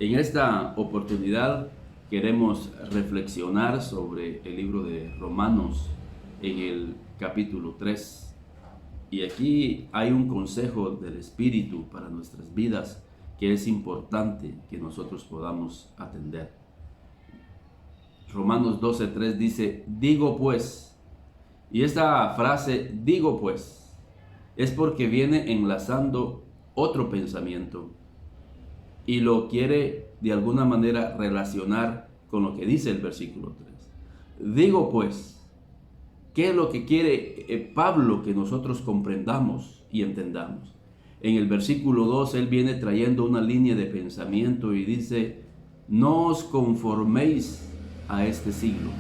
En esta oportunidad queremos reflexionar sobre el libro de Romanos en el capítulo 3. Y aquí hay un consejo del Espíritu para nuestras vidas que es importante que nosotros podamos atender. Romanos 12:3 dice, digo pues, y esta frase, digo pues, es porque viene enlazando otro pensamiento y lo quiere de alguna manera relacionar con lo que dice el versículo 3. Digo pues, ¿qué es lo que quiere Pablo que nosotros comprendamos y entendamos? En el versículo 2 él viene trayendo una línea de pensamiento y dice, no os conforméis a este siglo.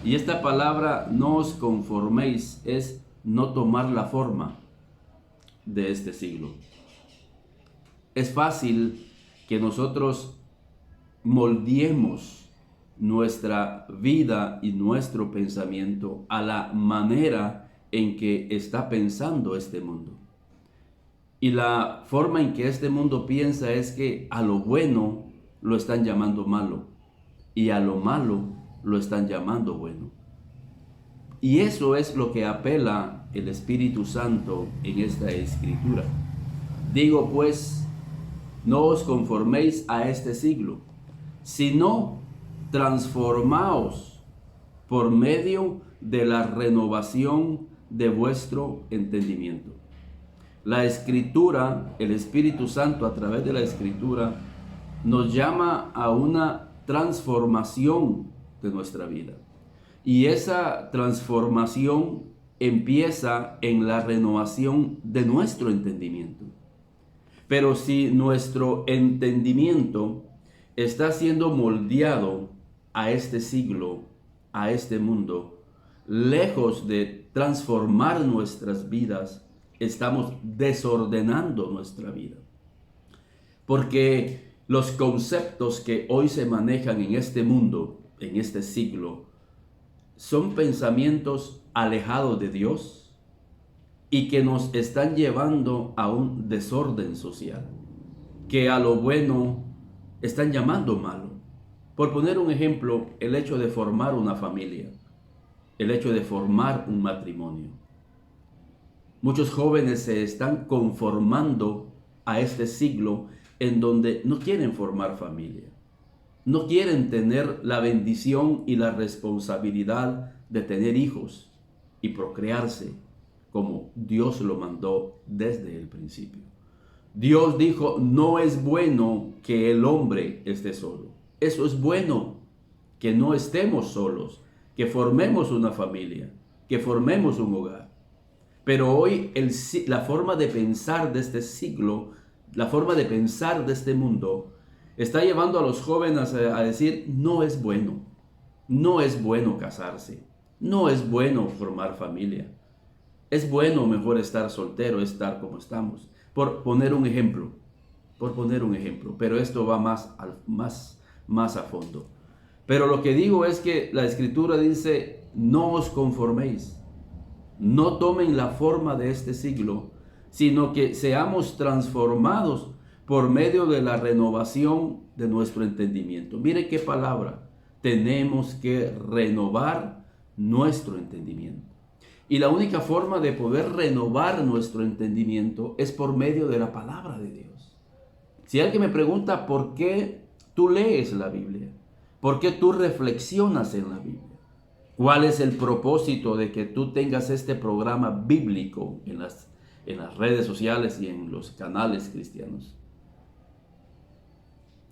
Y esta palabra, no os conforméis, es no tomar la forma de este siglo. Es fácil que nosotros moldeemos nuestra vida y nuestro pensamiento a la manera en que está pensando este mundo. Y la forma en que este mundo piensa es que a lo bueno lo están llamando malo y a lo malo lo están llamando bueno. Y eso es lo que apela el Espíritu Santo en esta escritura. Digo pues, no os conforméis a este siglo, sino transformaos por medio de la renovación de vuestro entendimiento. La Escritura, el Espíritu Santo a través de la Escritura, nos llama a una transformación de nuestra vida. Y esa transformación empieza en la renovación de nuestro entendimiento. Pero si nuestro entendimiento está siendo moldeado a este siglo, a este mundo, lejos de transformar nuestras vidas, estamos desordenando nuestra vida. Porque los conceptos que hoy se manejan en este mundo, en este siglo, son pensamientos alejados de Dios y que nos están llevando a un desorden social, que a lo bueno están llamando malo. Por poner un ejemplo, el hecho de formar una familia, el hecho de formar un matrimonio. Muchos jóvenes se están conformando a este siglo en donde no quieren formar familia, no quieren tener la bendición y la responsabilidad de tener hijos y procrearse como Dios lo mandó desde el principio. Dios dijo, no es bueno que el hombre esté solo. Eso es bueno, que no estemos solos, que formemos una familia, que formemos un hogar. Pero hoy la forma de pensar de este siglo, la forma de pensar de este mundo, está llevando a los jóvenes a decir, no es bueno casarse, no es bueno formar familia. Es bueno mejor estar soltero, estar como estamos. Por poner un ejemplo. Pero esto va más a fondo. Pero lo que digo es que la Escritura dice, no os conforméis. No tomen la forma de este siglo, sino que seamos transformados por medio de la renovación de nuestro entendimiento. Mire qué palabra. Tenemos que renovar nuestro entendimiento. Y la única forma de poder renovar nuestro entendimiento es por medio de la palabra de Dios. Si alguien me pregunta por qué tú lees la Biblia, por qué tú reflexionas en la Biblia, cuál es el propósito de que tú tengas este programa bíblico en las redes sociales y en los canales cristianos,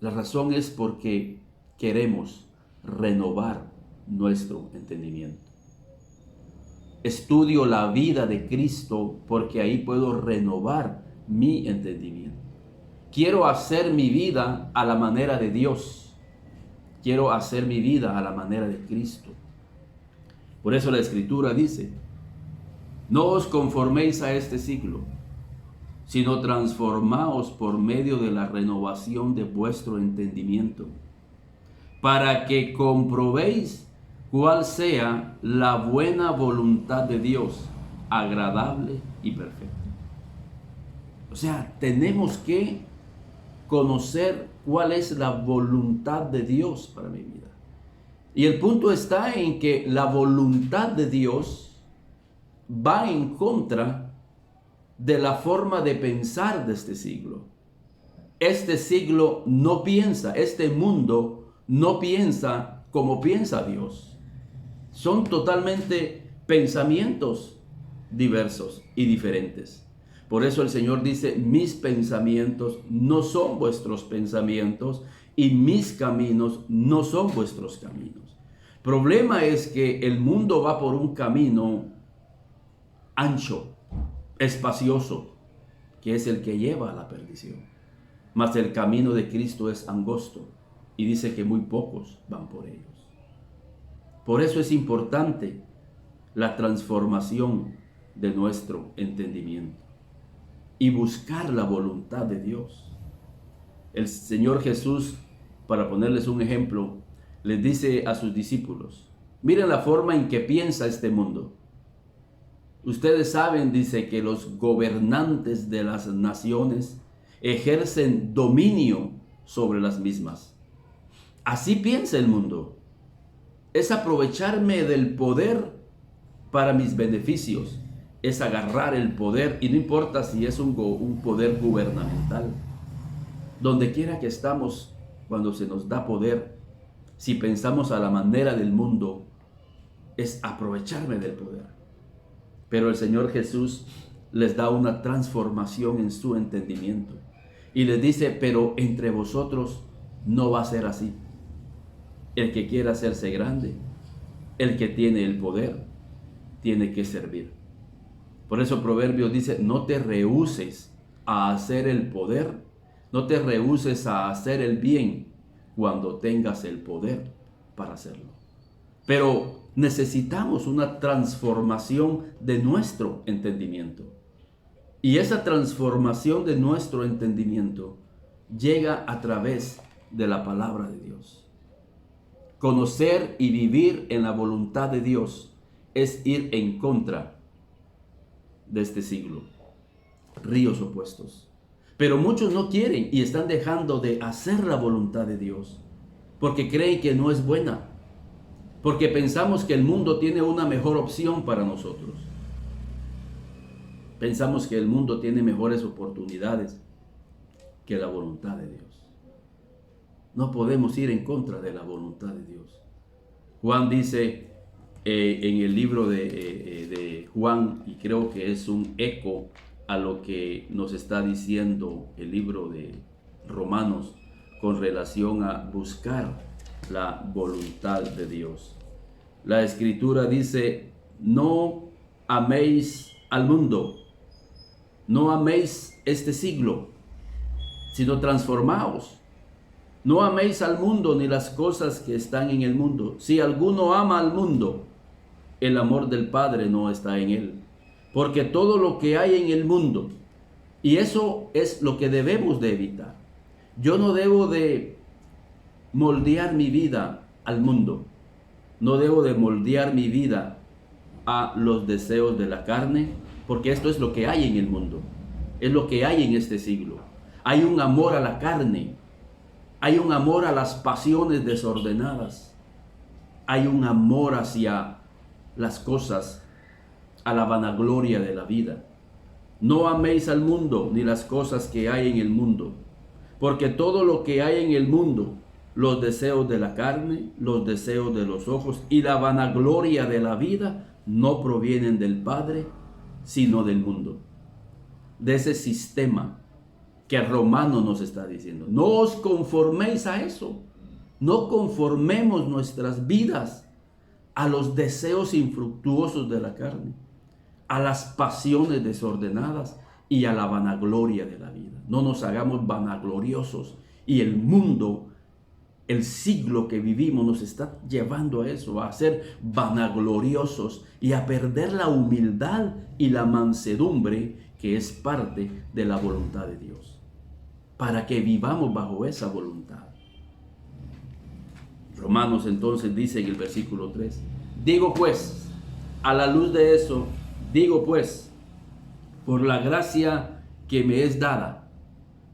la razón es porque queremos renovar nuestro entendimiento. Estudio la vida de Cristo porque ahí puedo renovar mi entendimiento. Quiero hacer mi vida a la manera de Dios. Quiero hacer mi vida a la manera de Cristo. Por eso la Escritura dice, no os conforméis a este siglo, sino transformaos por medio de la renovación de vuestro entendimiento, para que comprobéis cuál sea la buena voluntad de Dios, agradable y perfecta. O sea, tenemos que conocer cuál es la voluntad de Dios para mi vida. Y el punto está en que la voluntad de Dios va en contra de la forma de pensar de este siglo. Este siglo no piensa, este mundo no piensa como piensa Dios. Son totalmente pensamientos diversos y diferentes. Por eso el Señor dice, mis pensamientos no son vuestros pensamientos y mis caminos no son vuestros caminos. Problema es que el mundo va por un camino ancho, espacioso, que es el que lleva a la perdición. Mas el camino de Cristo es angosto y dice que muy pocos van por ellos. Por eso es importante la transformación de nuestro entendimiento y buscar la voluntad de Dios. El Señor Jesús, para ponerles un ejemplo, les dice a sus discípulos, miren la forma en que piensa este mundo. Ustedes saben, dice, que los gobernantes de las naciones ejercen dominio sobre las mismas. Así piensa el mundo. Es aprovecharme del poder para mis beneficios. Es agarrar el poder, y no importa si es un poder gubernamental. Donde quiera que estamos, cuando se nos da poder, si pensamos a la manera del mundo, es aprovecharme del poder. Pero el Señor Jesús les da una transformación en su entendimiento. Y les dice, pero entre vosotros no va a ser así. El que quiera hacerse grande, el que tiene el poder, tiene que servir. Por eso Proverbios dice, no te rehúses a hacer el poder, no te rehúses a hacer el bien cuando tengas el poder para hacerlo. Pero necesitamos una transformación de nuestro entendimiento. Y esa transformación de nuestro entendimiento llega a través de la palabra de Dios. Conocer y vivir en la voluntad de Dios es ir en contra de este siglo, ríos opuestos. Pero muchos no quieren y están dejando de hacer la voluntad de Dios porque creen que no es buena, porque pensamos que el mundo tiene una mejor opción para nosotros. Pensamos que el mundo tiene mejores oportunidades que la voluntad de Dios. No podemos ir en contra de la voluntad de Dios. Juan dice en el libro de Juan, y creo que es un eco a lo que nos está diciendo el libro de Romanos con relación a buscar la voluntad de Dios. La Escritura dice, no améis al mundo, no améis este siglo, sino transformaos. No améis al mundo ni las cosas que están en el mundo. Si alguno ama al mundo, el amor del Padre no está en él. Porque todo lo que hay en el mundo, y eso es lo que debemos de evitar. Yo no debo de moldear mi vida al mundo. No debo de moldear mi vida a los deseos de la carne, porque esto es lo que hay en el mundo. Es lo que hay en este siglo. Hay un amor a la carne. Hay un amor a las pasiones desordenadas. Hay un amor hacia las cosas, a la vanagloria de la vida. No améis al mundo ni las cosas que hay en el mundo, porque todo lo que hay en el mundo, los deseos de la carne, los deseos de los ojos y la vanagloria de la vida, no provienen del Padre, sino del mundo. De ese sistema que Romano nos está diciendo. No os conforméis a eso. No conformemos nuestras vidas a los deseos infructuosos de la carne, a las pasiones desordenadas y a la vanagloria de la vida. No nos hagamos vanagloriosos. Y el mundo, el siglo que vivimos nos está llevando a eso, a ser vanagloriosos y a perder la humildad y la mansedumbre que es parte de la voluntad de Dios, para que vivamos bajo esa voluntad. Romanos entonces dice en el versículo 3, digo pues, a la luz de eso, digo pues, por la gracia que me es dada,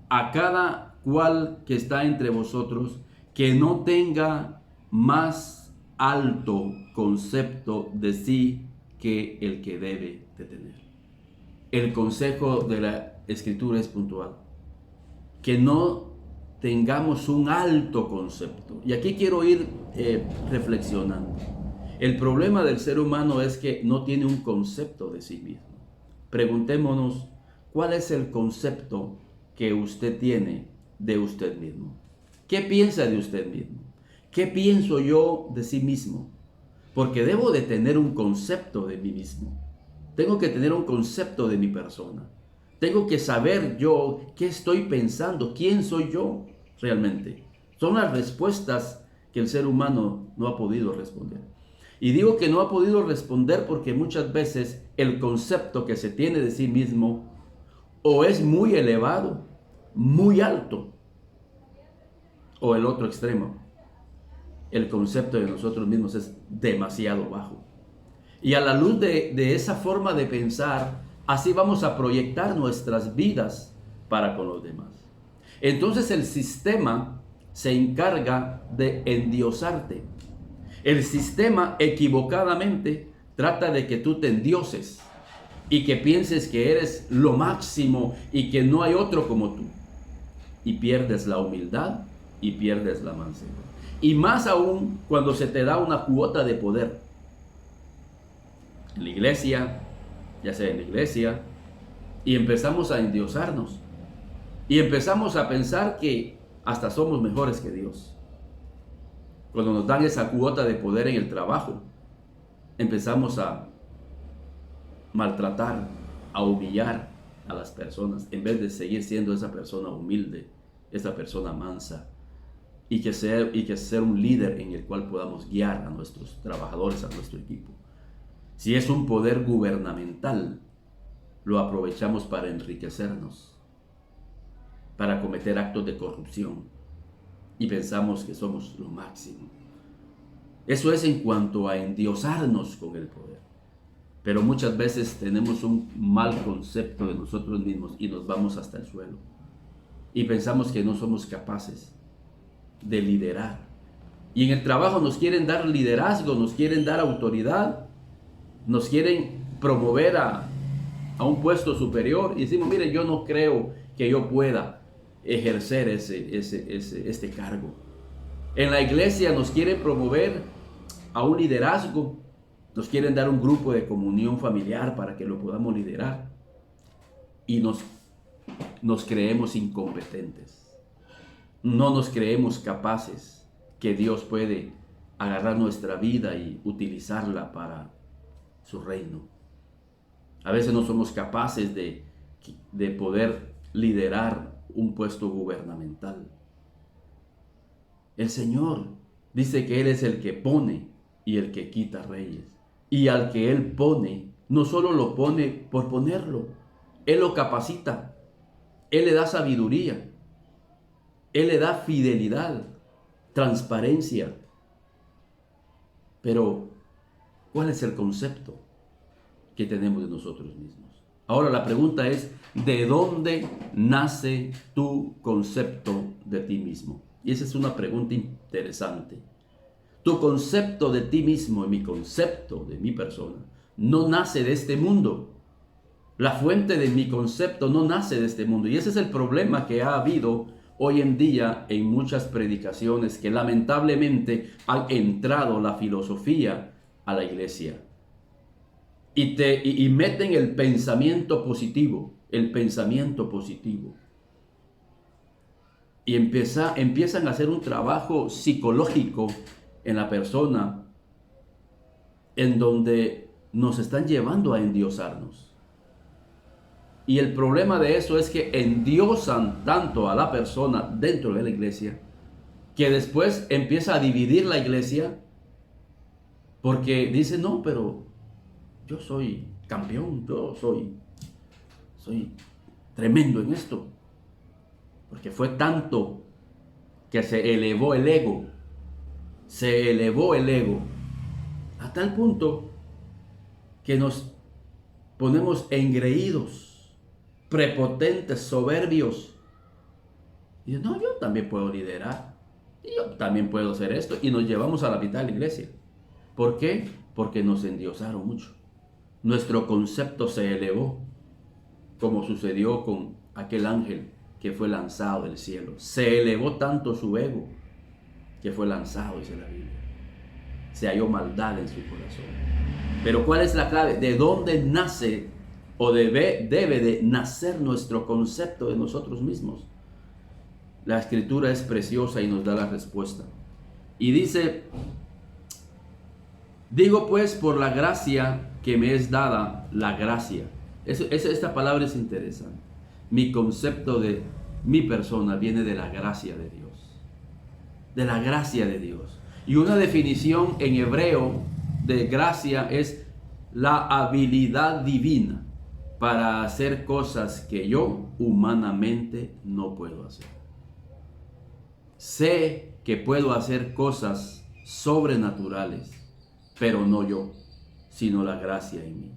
a cada cual que está entre vosotros, que no tenga más alto concepto de sí que el que debe de tener. El consejo de la Escritura es puntual. Que no tengamos un alto concepto. Y aquí quiero ir reflexionando. El problema del ser humano es que no tiene un concepto de sí mismo. Preguntémonos, ¿cuál es el concepto que usted tiene de usted mismo? ¿Qué piensa de usted mismo? ¿Qué pienso yo de sí mismo? Porque debo de tener un concepto de mí mismo. Tengo que tener un concepto de mi persona. Tengo que saber yo qué estoy pensando, quién soy yo realmente. Son las respuestas que el ser humano no ha podido responder. Y digo que no ha podido responder porque muchas veces el concepto que se tiene de sí mismo o es muy elevado, muy alto, o el otro extremo. El concepto de nosotros mismos es demasiado bajo. Y a la luz de esa forma de pensar, así vamos a proyectar nuestras vidas para con los demás. Entonces el sistema se encarga de endiosarte. El sistema equivocadamente trata de que tú te endioses y que pienses que eres lo máximo y que no hay otro como tú. Y pierdes la humildad y pierdes la mansedumbre. Y más aún cuando se te da una cuota de poder. En la iglesia, ya sea en la iglesia, y empezamos a endiosarnos. Y empezamos a pensar que hasta somos mejores que Dios. Cuando nos dan esa cuota de poder en el trabajo, empezamos a maltratar, a humillar a las personas, en vez de seguir siendo esa persona humilde, esa persona mansa, y que ser un líder en el cual podamos guiar a nuestros trabajadores, a nuestro equipo. Si es un poder gubernamental, lo aprovechamos para enriquecernos, para cometer actos de corrupción y pensamos que somos lo máximo. Eso es en cuanto a endiosarnos con el poder. Pero muchas veces tenemos un mal concepto de nosotros mismos y nos vamos hasta el suelo. Y pensamos que no somos capaces de liderar. Y en el trabajo nos quieren dar liderazgo, nos quieren dar autoridad, nos quieren promover a un puesto superior y decimos, mire, yo no creo que yo pueda ejercer este cargo. En la iglesia nos quieren promover a un liderazgo, nos quieren dar un grupo de comunión familiar para que lo podamos liderar y nos creemos incompetentes, no nos creemos capaces que Dios puede agarrar nuestra vida y utilizarla para su reino. A veces no somos capaces de poder liderar un puesto gubernamental. El Señor dice que Él es el que pone y el que quita reyes. Y al que Él pone, no solo lo pone por ponerlo, Él lo capacita, Él le da sabiduría, Él le da fidelidad, transparencia. Pero, ¿cuál es el concepto que tenemos de nosotros mismos? Ahora la pregunta es, ¿de dónde nace tu concepto de ti mismo? Y esa es una pregunta interesante. Tu concepto de ti mismo y mi concepto de mi persona no nace de este mundo. La fuente de mi concepto no nace de este mundo. Y ese es el problema que ha habido hoy en día en muchas predicaciones, que lamentablemente han entrado la filosofía a la iglesia. Y meten el pensamiento positivo, y empiezan a hacer un trabajo psicológico en la persona, en donde nos están llevando a endiosarnos. Y el problema de eso es que endiosan tanto a la persona dentro de la iglesia, que después empieza a dividir la iglesia, porque dice, no, pero yo soy campeón, yo soy tremendo en esto. Porque fue tanto que se elevó el ego a tal punto que nos ponemos engreídos, prepotentes, soberbios, Y dice, no, yo también puedo liderar. Y yo también puedo hacer esto. Y nos llevamos a la mitad de la iglesia. ¿Por qué? Porque nos endiosaron mucho. Nuestro concepto se elevó, como sucedió con aquel ángel que fue lanzado del cielo. Se elevó tanto su ego que fue lanzado, dice la Biblia. Se halló maldad en su corazón. Pero ¿cuál es la clave? ¿De dónde nace o debe de nacer nuestro concepto de nosotros mismos? La escritura es preciosa y nos da la respuesta. Y dice, digo pues por la gracia que me es dada, la gracia. Esta palabra es interesante. Mi concepto de mi persona viene de la gracia de Dios. De la gracia de Dios. Y una definición en hebreo de gracia es la habilidad divina para hacer cosas que yo humanamente no puedo hacer. Sé que puedo hacer cosas sobrenaturales, pero no yo, sino la gracia en mí.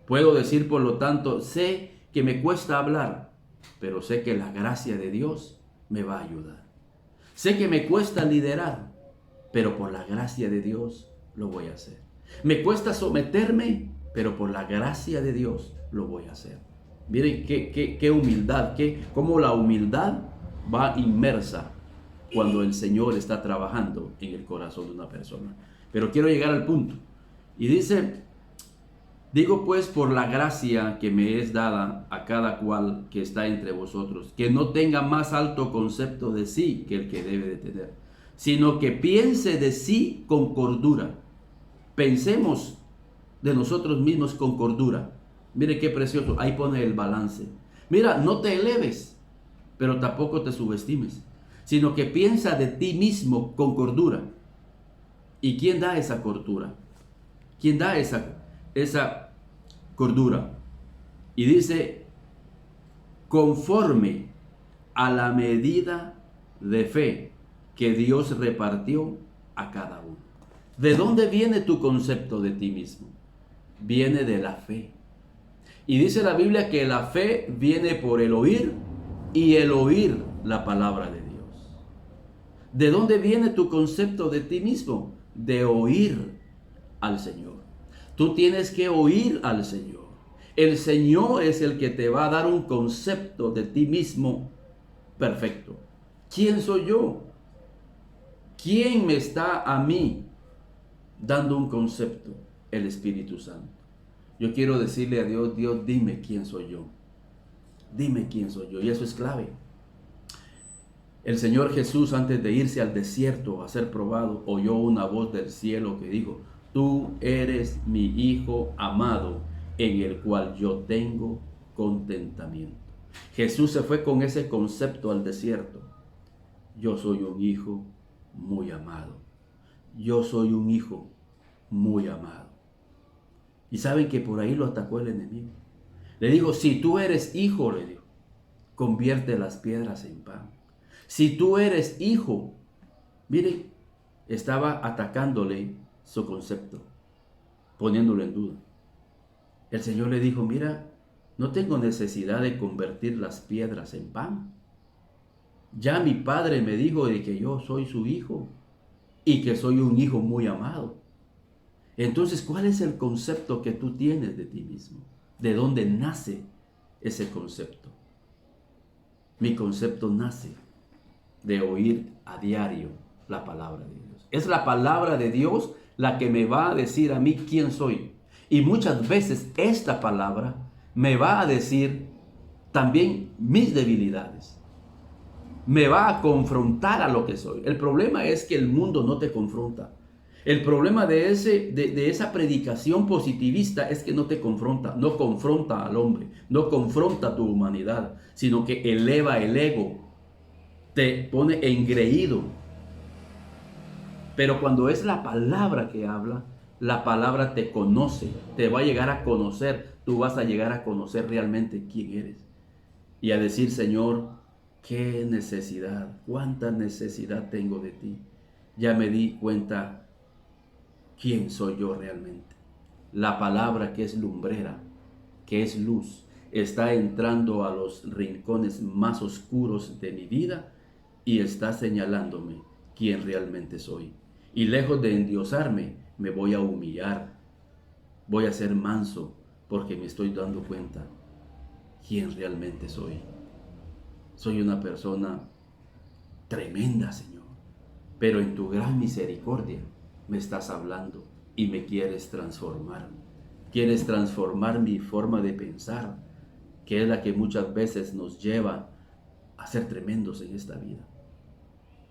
Puedo decir, por lo tanto, sé que me cuesta hablar, pero sé que la gracia de Dios me va a ayudar. Sé que me cuesta liderar, pero por la gracia de Dios lo voy a hacer. Me cuesta someterme, pero por la gracia de Dios lo voy a hacer. Miren qué humildad, cómo la humildad va inmersa cuando el Señor está trabajando en el corazón de una persona. Pero quiero llegar al punto. Y dice, digo pues por la gracia que me es dada a cada cual que está entre vosotros, que no tenga más alto concepto de sí que el que debe de tener, sino que piense de sí con cordura. Pensemos de nosotros mismos con cordura. Mire qué precioso, ahí pone el balance. Mira, no te eleves, pero tampoco te subestimes, sino que piensa de ti mismo con cordura. ¿Y quién da esa cordura? ¿Quién da esa cordura? Y dice, conforme a la medida de fe que Dios repartió a cada uno. ¿De dónde viene tu concepto de ti mismo? Viene de la fe. Y dice la Biblia que la fe viene por el oír y el oír la palabra de Dios. ¿De dónde viene tu concepto de ti mismo? De oír al Señor. Tú tienes que oír al Señor. El Señor es el que te va a dar un concepto de ti mismo perfecto. ¿Quién soy yo? ¿Quién me está a mí dando un concepto? El Espíritu Santo. Yo quiero decirle a Dios, Dios, dime quién soy yo. Dime quién soy yo. Y eso es clave. El Señor Jesús, antes de irse al desierto a ser probado, oyó una voz del cielo que dijo, tú eres mi Hijo amado, en el cual yo tengo contentamiento. Jesús se fue con ese concepto al desierto. Yo soy un hijo muy amado. Yo soy un hijo muy amado. Y saben que por ahí lo atacó el enemigo. Le dijo, si tú eres hijo, le dijo, convierte las piedras en pan. Si tú eres hijo, miren, estaba atacándole su concepto, poniéndolo en duda. El Señor le dijo, mira, no tengo necesidad de convertir las piedras en pan. Ya mi Padre me dijo de que yo soy su hijo y que soy un hijo muy amado. Entonces, ¿cuál es el concepto que tú tienes de ti mismo? ¿De dónde nace ese concepto? Mi concepto nace de oír a diario la palabra de Dios. Es la palabra de Dios la que me va a decir a mí quién soy. Y muchas veces esta palabra me va a decir también mis debilidades. Me va a confrontar a lo que soy. El problema es que el mundo no te confronta. El problema de esa predicación positivista es que no te confronta, no confronta al hombre, no confronta tu humanidad, sino que eleva el ego, te pone engreído. Pero cuando es la palabra que habla, la palabra te conoce, te va a llegar a conocer, tú vas a llegar a conocer realmente quién eres. Y a decir, Señor, qué necesidad, cuánta necesidad tengo de ti. Ya me di cuenta quién soy yo realmente. La palabra que es lumbrera, que es luz, está entrando a los rincones más oscuros de mi vida y está señalándome quién realmente soy. Y lejos de endiosarme, me voy a humillar, voy a ser manso, porque me estoy dando cuenta quién realmente soy. Soy una persona tremenda, Señor, pero en tu gran misericordia me estás hablando y me quieres transformar. Quieres transformar mi forma de pensar, que es la que muchas veces nos lleva a ser tremendos en esta vida.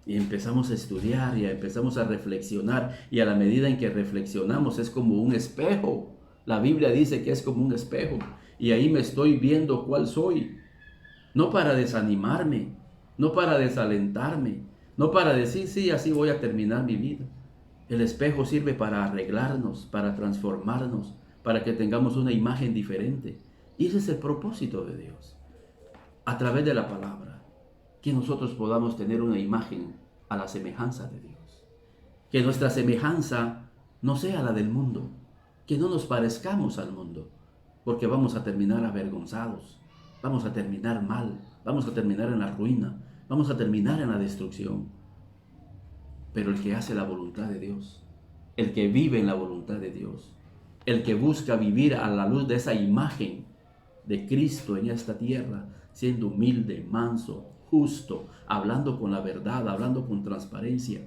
Y empezamos a estudiar y empezamos a reflexionar, y a la medida en que reflexionamos es como un espejo. La Biblia dice que es como un espejo, y ahí me estoy viendo cuál soy. No para desanimarme, no para desalentarme, no para decir, sí, así voy a terminar mi vida. El espejo sirve para arreglarnos, para transformarnos, para que tengamos una imagen diferente. Y ese es el propósito de Dios. A través de la palabra, que nosotros podamos tener una imagen a la semejanza de Dios. Que nuestra semejanza no sea la del mundo, que no nos parezcamos al mundo, porque vamos a terminar avergonzados, vamos a terminar mal, vamos a terminar en la ruina, vamos a terminar en la destrucción. Pero el que hace la voluntad de Dios, el que vive en la voluntad de Dios, el que busca vivir a la luz de esa imagen de Cristo en esta tierra, siendo humilde, manso, justo, hablando con la verdad, hablando con transparencia,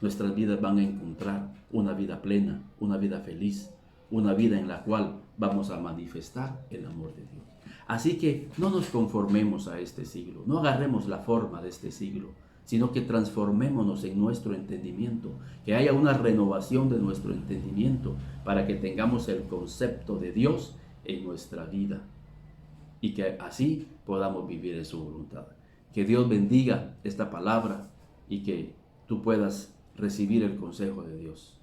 nuestras vidas van a encontrar una vida plena, una vida feliz, una vida en la cual vamos a manifestar el amor de Dios. Así que no nos conformemos a este siglo, no agarremos la forma de este siglo, sino que transformémonos en nuestro entendimiento, que haya una renovación de nuestro entendimiento para que tengamos el concepto de Dios en nuestra vida y que así podamos vivir en su voluntad. Que Dios bendiga esta palabra y que tú puedas recibir el consejo de Dios.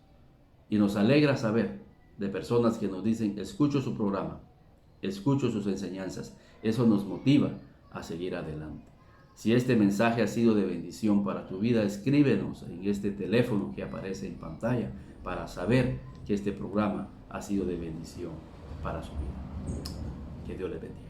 Y nos alegra saber de personas que nos dicen, escucho su programa, escucho sus enseñanzas. Eso nos motiva a seguir adelante. Si este mensaje ha sido de bendición para tu vida, escríbenos en este teléfono que aparece en pantalla para saber que este programa ha sido de bendición para su vida. Que Dios les bendiga.